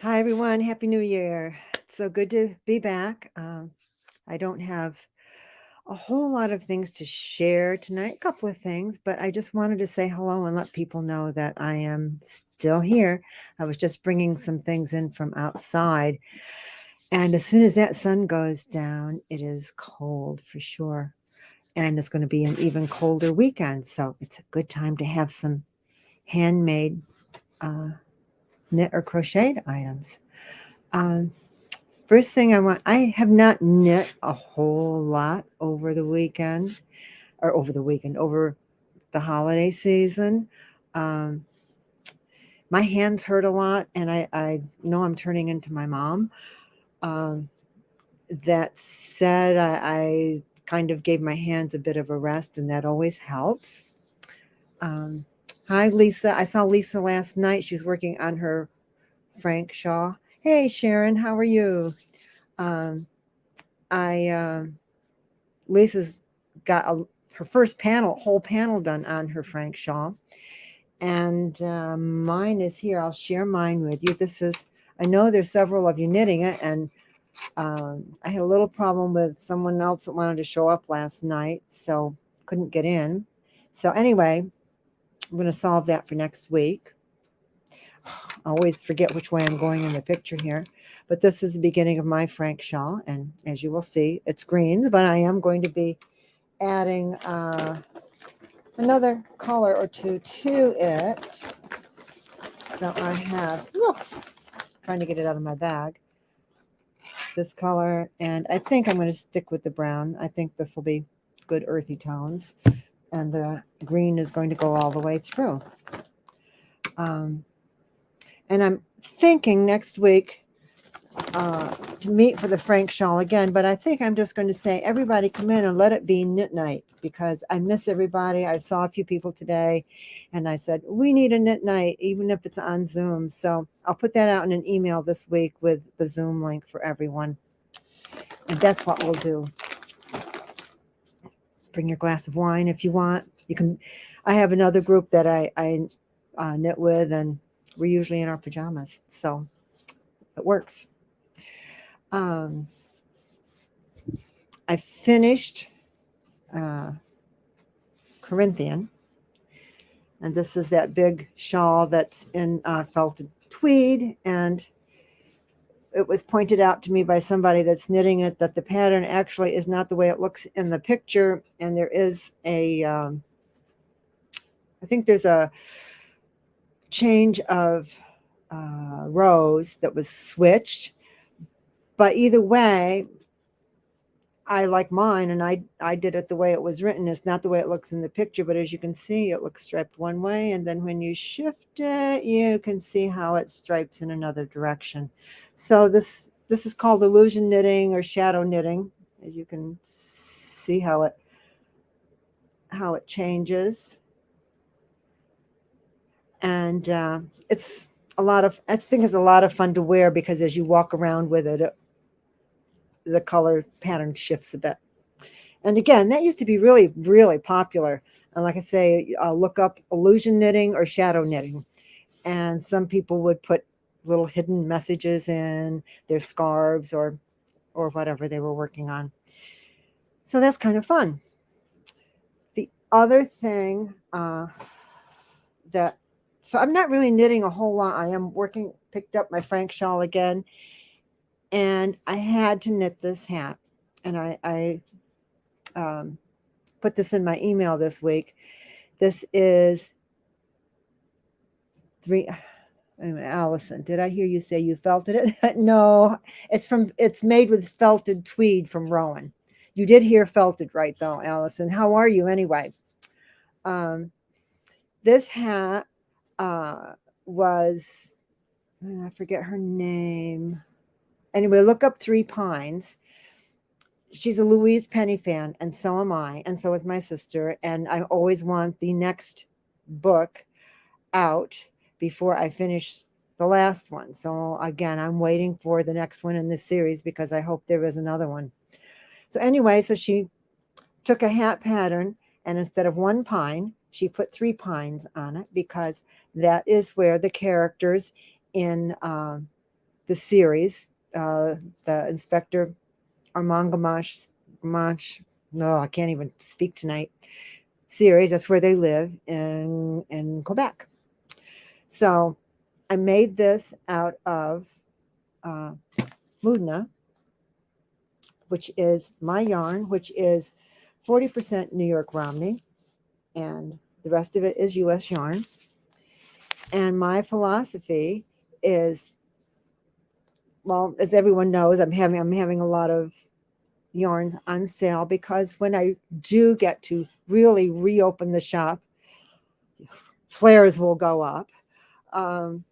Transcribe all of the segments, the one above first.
Hi, everyone. Happy New Year. It's so good to be back. I don't have a whole lot of things to share tonight, a couple of things, but I just wanted to say hello and let people know that I am still here. I was just bringing some things in from outside. And as soon as that sun goes down, it is cold for sure. And it's going to be an even colder weekend. So it's a good time to have some handmade uh, knit or crocheted items. Um, First thing I have not knit a whole lot over the weekend over the holiday season. Um, my hands hurt a lot, and I know I'm turning into my mom. Um, that said, I kind of gave my hands a bit of a rest, and that always helps. Um, Hi, Lisa. I saw Lisa last night. She's working on her Frank Shaw. Hey, Sharon, how are you? Um, I Lisa's got her first whole panel done on her Frank Shaw, and mine is here. I'll share mine with you. I know there's several of you knitting it, and I had a little problem with someone else that wanted to show up last night, so couldn't get in. So anyway, I'm going to solve that for next week. I always forget which way I'm going in the picture here, but this is the beginning of my Frank Shaw, and as you will see, it's greens, but I am going to be adding another color or two to it. So I have, trying to get it out of my bag, this color, and I think I'm going to stick with the brown. I think this will be good earthy tones, and the green is going to go all the way through. Um, and I'm thinking next week to meet for the Frank Shawl again, but I think I'm just going to say, everybody come in and let it be knit night, because I miss everybody. I saw a few people today, and I said, we need a knit night, even if it's on Zoom. So I'll put that out in an email this week with the Zoom link for everyone. And that's what we'll do. Bring your glass of wine if you want. You can. I have another group that I knit with, and we're usually in our pajamas, so it works. Um, I finished uh, Corinthian, and this is that big shawl that's in felted tweed, and it was pointed out to me by somebody that's knitting it that the pattern actually is not the way it looks in the picture, and there is I think there's a change of rows that was switched, but either way, I like mine, and I did it the way it was written. It's not the way it looks in the picture, but as you can see, it looks striped one way, and then when you shift it, you can see how it stripes in another direction. So this is called illusion knitting or shadow knitting, as you can see how it changes, and it's a lot of I think it's a lot of fun to wear, because as you walk around with it, the color pattern shifts a bit. And again, that used to be really, really popular. And like I say, look up illusion knitting or shadow knitting. And some people would put little hidden messages in their scarves or whatever they were working on. So that's kind of fun. The other thing that so I'm not really knitting a whole lot. I am picked up my Frank shawl again, and I had to knit this hat. And I um, put this in my email this week. This is three. Allison, did I hear you say you felted it? No, it's made with felted tweed from Rowan. You did hear felted right though, Allison. How are you anyway? Um, this hat uh, was I forget her name. Anyway, look up Three Pines. She's a Louise Penny fan, and so am I, and so is my sister. And I always want the next book out before I finish the last one. So again, I'm waiting for the next one in this series, because I hope there is another one. So anyway, so she took a hat pattern, and instead of one pine, she put three pines on it, because that is where the characters in the series, the Inspector Armand Gamache, no, I can't even speak tonight, series. That's where they live in Quebec. So I made this out of uh, Mudna, which is my yarn, which is 40% New York Romney, and the rest of it is US yarn. And my philosophy is, well, as everyone knows, I'm having a lot of yarns on sale, because when I do get to really reopen the shop, flares will go up. Um,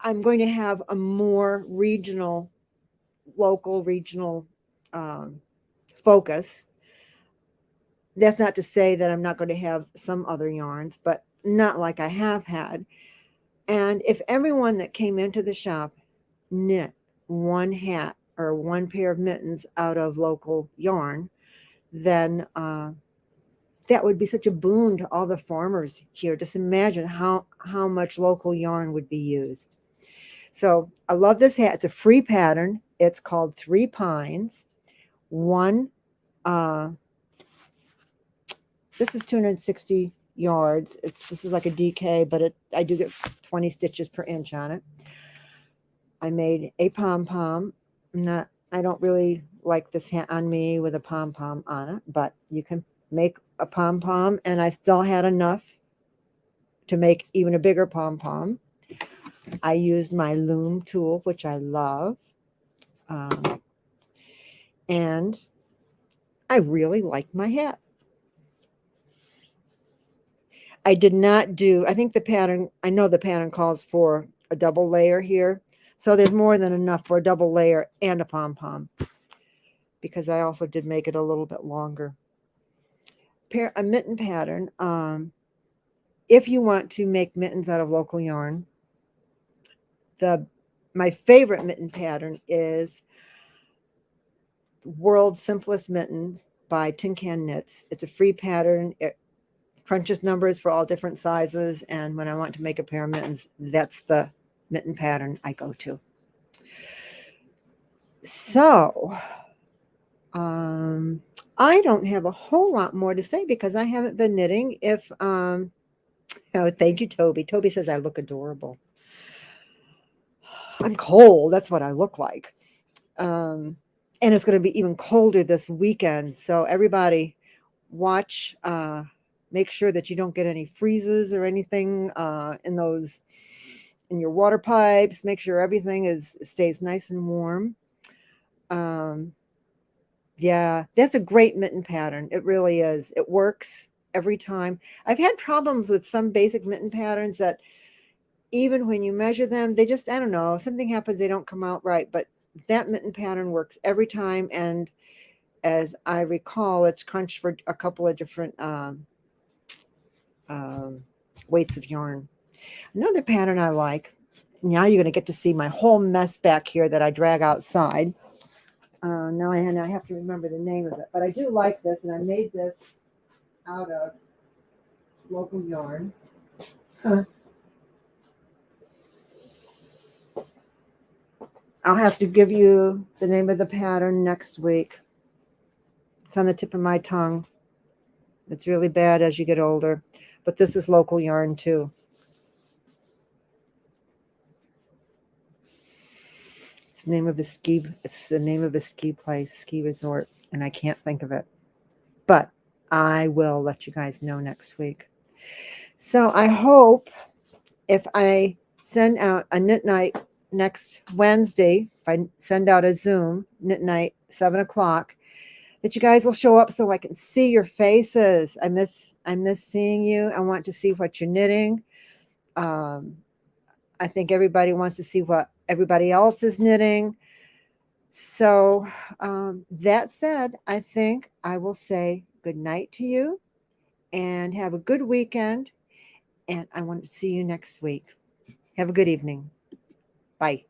I'm going to have a more local regional um, focus. That's not to say that I'm not going to have some other yarns, but not like I have had. And if everyone that came into the shop knit one hat or one pair of mittens out of local yarn, then that would be such a boon to all the farmers here. Just imagine how much local yarn would be used. So I love this hat. It's a free pattern. It's called Three Pines. One, this is 260 yards. This is like a DK, but I do get 20 stitches per inch on it. I made a pom-pom. I don't really like this hat on me with a pom-pom on it, but you can make a pom-pom, and I still had enough to make even a bigger pom-pom. I used my loom tool, which I love. And I really like my hat. I did not do, I think the pattern, I know the pattern calls for a double layer here. So there's more than enough for a double layer and a pom-pom, because I also did make it a little bit longer. A mitten pattern. If you want to make mittens out of local yarn, my favorite mitten pattern is World's Simplest Mittens by Tin Can Knits. It's a free pattern. It crunches numbers for all different sizes, and when I want to make a pair of mittens, that's the mitten pattern I go to. So I don't have a whole lot more to say because I haven't been knitting. Oh, thank you, Toby. Toby says I look adorable. I'm cold. That's what I look like. And it's going to be even colder this weekend. So everybody watch, make sure that you don't get any freezes or anything in your water pipes. Make sure everything stays nice and warm. Yeah, that's a great mitten pattern. It really is. It works every time. I've had problems with some basic mitten patterns that even when you measure them, they just, I don't know, something happens, they don't come out right. But that mitten pattern works every time. And as I recall, it's crunched for a couple of different weights of yarn. Another pattern I like, now you're going to get to see my whole mess back here that I drag outside. Now I have to remember the name of it, but I do like this, and I made this out of local yarn. I'll have to give you the name of the pattern next week. It's on the tip of my tongue. It's really bad as you get older, but this is local yarn too. It's the name of a ski place, ski resort, and I can't think of it. But I will let you guys know next week. So I hope if I send out a knit night next Wednesday, if I send out a Zoom knit night, 7 o'clock, that you guys will show up so I can see your faces. I miss seeing you. I want to see what you're knitting. I think everybody wants to see what everybody else is knitting. So that said, I think I will say good night to you and have a good weekend. And I want to see you next week. Have a good evening. Bye.